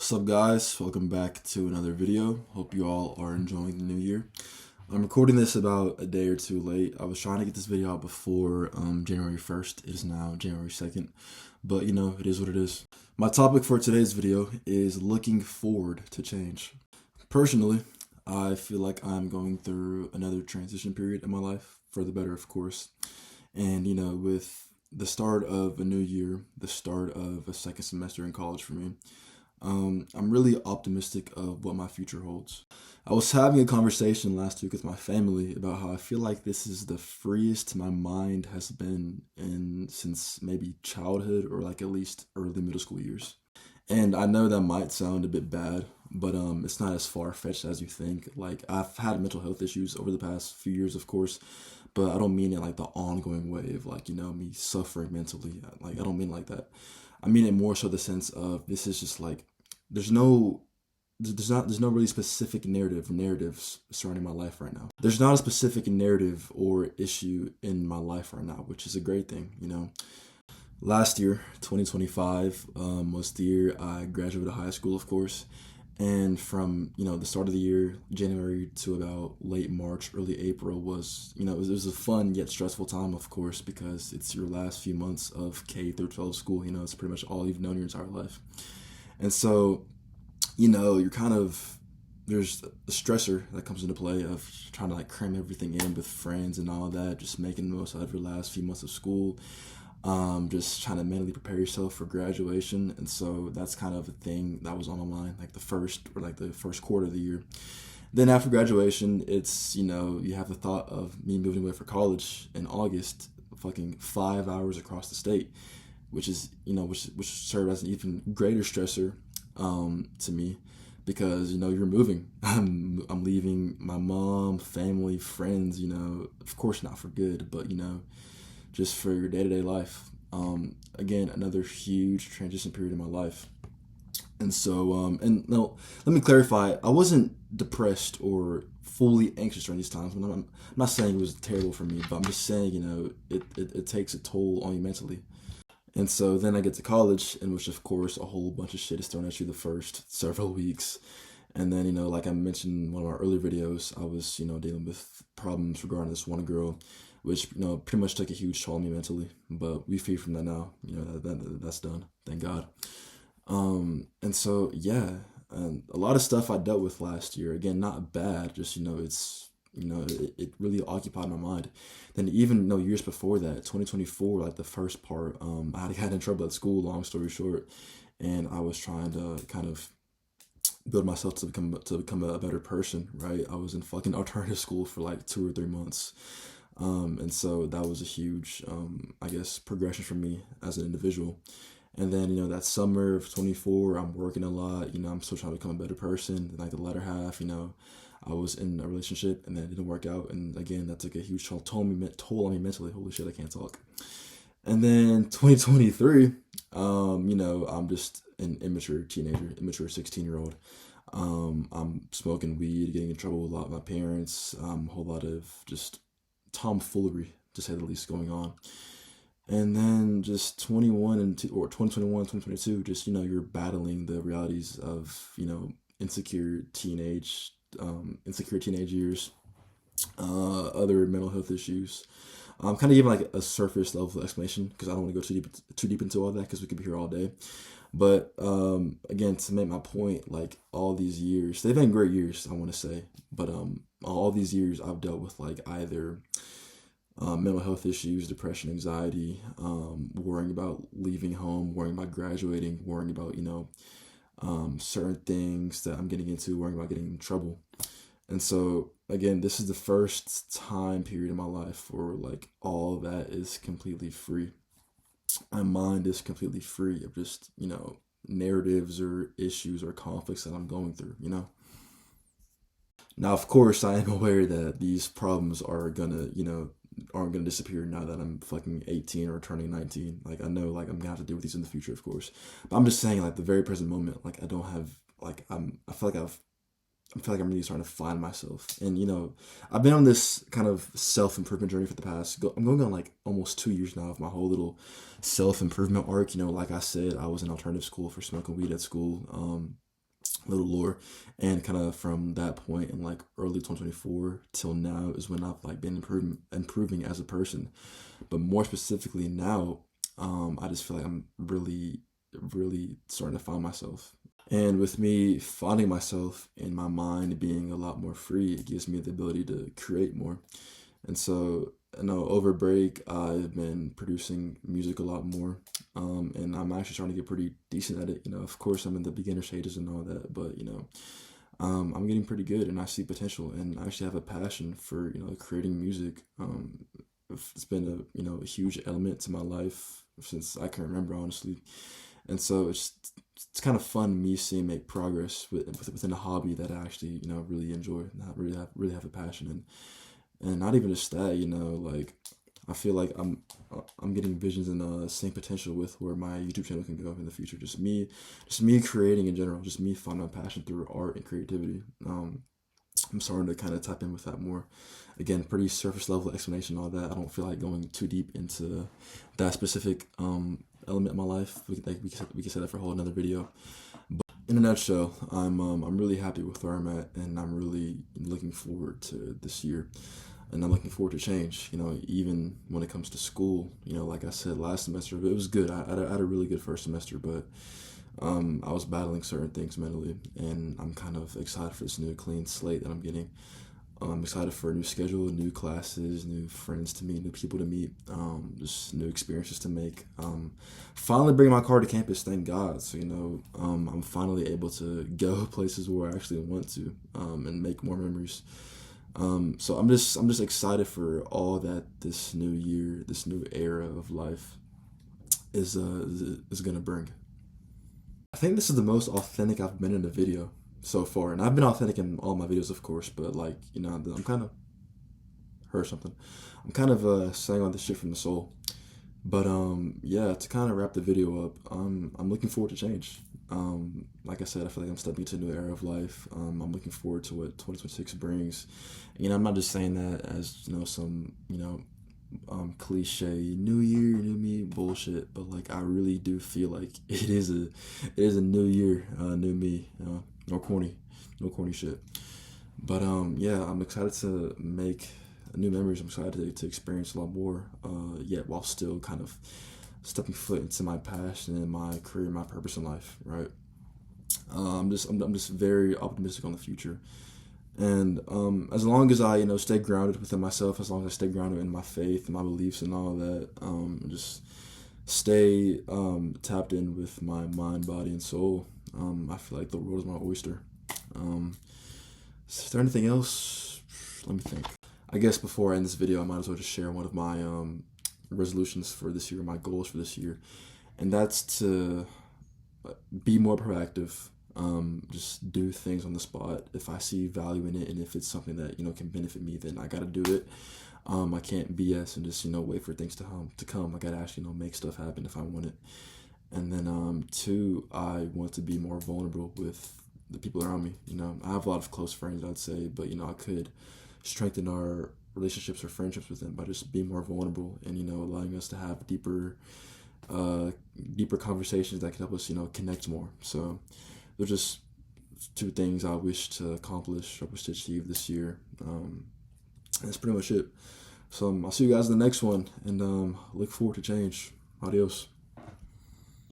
What's up, guys? Welcome back to another video. Hope you all are enjoying the new year. I'm recording this about a day or two late. I was trying to get this video out before January 1st. It is now January 2nd, but it is what it is. My topic for today's video is looking forward to change. Personally, I feel like I'm going through another transition period in my life, for the better, of course. And, with the start of a new year, the start of a second semester in college for me, I'm really optimistic of what my future holds. I was having a conversation last week with my family about how I feel like this is the freest my mind has been in since maybe childhood or like at least early middle school years. And I know that might sound a bit bad, but it's not as far-fetched as you think. Like, I've had mental health issues over the past few years, of course, but I don't mean it like the ongoing way of like, me suffering mentally. Like, I don't mean like that. I mean it more so the sense of this is just like there's no really specific narratives surrounding my life right now. There's not a specific narrative or issue in my life right now, which is a great thing. Last year, 2025, was the year I graduated high school, of course. And from, the start of the year, January to about late March, early April was, it was a fun yet stressful time, of course, because it's your last few months of K through 12 school. It's pretty much all you've known your entire life. And so, you're there's a stressor that comes into play of trying to like cram everything in with friends and all that, just making the most out of your last few months of school. Just trying to mentally prepare yourself for graduation. And so that's kind of a thing that was on my mind, like the first quarter of the year. Then after graduation, it's, you have the thought of me moving away for college in August, fucking 5 hours across the state, which is, which served as an even greater stressor, to me, because, you're moving. I'm leaving my mom, family, friends, of course not for good, but, just for your day-to-day life. Again, another huge transition period in my life. And so, and no, let me clarify, I wasn't depressed or fully anxious during these times. I'm not saying it was terrible for me, but I'm just saying, it takes a toll on you mentally. And so then I get to college, in which, of course, a whole bunch of shit is thrown at you the first several weeks. And then, like I mentioned in one of our earlier videos, I was, dealing with problems regarding this one girl, which, pretty much took a huge toll on me mentally. But we free from that now. That's done. Thank God. And so, yeah, and a lot of stuff I dealt with last year. Again, not bad, just, it really occupied my mind. Then even, years before that, 2024, like the first part, I had gotten in trouble at school, long story short. And I was trying to kind of build myself to become a better person, right? I was in fucking alternative school for like 2 or 3 months. And so that was a huge, progression for me as an individual. And then, that summer of 24, I'm working a lot, I'm still trying to become a better person. And like the latter half, I was in a relationship and then it didn't work out. And again, that took a huge toll on me mentally. Holy shit, I can't talk. And then 2023, I'm just an immature 16-year-old. I'm smoking weed, getting in trouble with a lot of my parents, a whole lot of just tomfoolery, to say the least, going on. And then just 2022, just, you're battling the realities of, insecure teenage years, other mental health issues. I'm kind of giving like a surface level explanation because I don't want to go too deep into all that because we could be here all day. But again, to make my point, like all these years, they've been great years, I want to say, but all these years I've dealt with like either mental health issues, depression, anxiety, worrying about leaving home, worrying about graduating, worrying about, certain things that I'm getting into, worrying about getting in trouble. And so, again, this is the first time period in my life where like all that is completely free. My mind is completely free of just, narratives or issues or conflicts that I'm going through, Now, of course, I am aware that these problems aren't gonna disappear now that I'm fucking 18 or turning 19. Like, I know, like, I'm gonna have to deal with these in the future, of course. But I'm just saying, like, the very present moment, like, I don't have, like, I feel like I'm really starting to find myself. And, I've been on this kind of self-improvement journey for the past, I'm going on like almost 2 years now of my whole little self-improvement arc. Like I said, I was in alternative school for smoking weed at school. little lore. And kind of from that point in like early 2024 till now is when I've like been improving as a person. But more specifically now, I just feel like I'm really starting to find myself. And with me finding myself and my mind being a lot more free, it gives me the ability to create more. And so, over break, I've been producing music a lot more. And I'm actually trying to get pretty decent at it. Of course, I'm in the beginner stages and all that, but, I'm getting pretty good and I see potential and I actually have a passion for, creating music. It's been a huge element to my life since I can remember, honestly. And so it's kind of fun me seeing make progress within a hobby that I actually really enjoy and I really have a passion in. And not even just that, like I feel like I'm getting visions and seeing potential with where my YouTube channel can go in the future. Just me creating in general, just me finding my passion through art and creativity. I'm starting to kind of tap in with that more. Again, pretty surface level explanation, all that. I don't feel like going too deep into that specific element of my life. We can set that for a whole another video. But in a nutshell, I'm really happy with where I'm at, and I'm really looking forward to this year. And I'm looking forward to change, even when it comes to school. Like I said last semester, it was good. I had a really good first semester, but I was battling certain things mentally, and I'm kind of excited for this new clean slate that I'm getting. I'm excited for a new schedule, new classes, new friends to meet, new people to meet, just new experiences to make. Finally bringing my car to campus, thank God. So, I'm finally able to go places where I actually want to, and make more memories. So I'm just excited for all that this new year, this new era of life is gonna bring. I think this is the most authentic I've been in a video so far, and I've been authentic in all my videos, of course. But like, I'm kind of heard something. I'm kind of saying all this shit from the soul. But yeah, to kind of wrap the video up, I'm looking forward to change. Like I said, I feel like I'm stepping into a new era of life. I'm looking forward to what 2026 brings. I'm not just saying that as some cliche new year, new me bullshit, but like I really do feel like it is a new year, new me. No corny, no corny shit. But yeah, I'm excited to make new memories. I'm excited to experience a lot more, yet while still kind of stepping foot into my passion and my career, my purpose in life. Right. I'm just very optimistic on the future. And as long as I stay grounded within myself, as long as I stay grounded in my faith and my beliefs and all that, just stay tapped in with my mind, body, and soul. I feel like the world is my oyster. Is there anything else? Let me think. I guess before I end this video, I might as well just share one of my resolutions for this year, my goals for this year, and that's to be more proactive. Just do things on the spot. If I see value in it, and if it's something that can benefit me, then I gotta do it. I can't BS and just wait for things to come. I gotta actually make stuff happen if I want it. And then two, I want to be more vulnerable with the people around me. I have a lot of close friends, I'd say, but I could strengthen our relationships or friendships with them by just being more vulnerable and allowing us to have deeper conversations that can help us connect more. So they're just two things I wish to accomplish, I wish to achieve this year. That's pretty much it. So I'll see you guys in the next one, and look forward to change. Adios.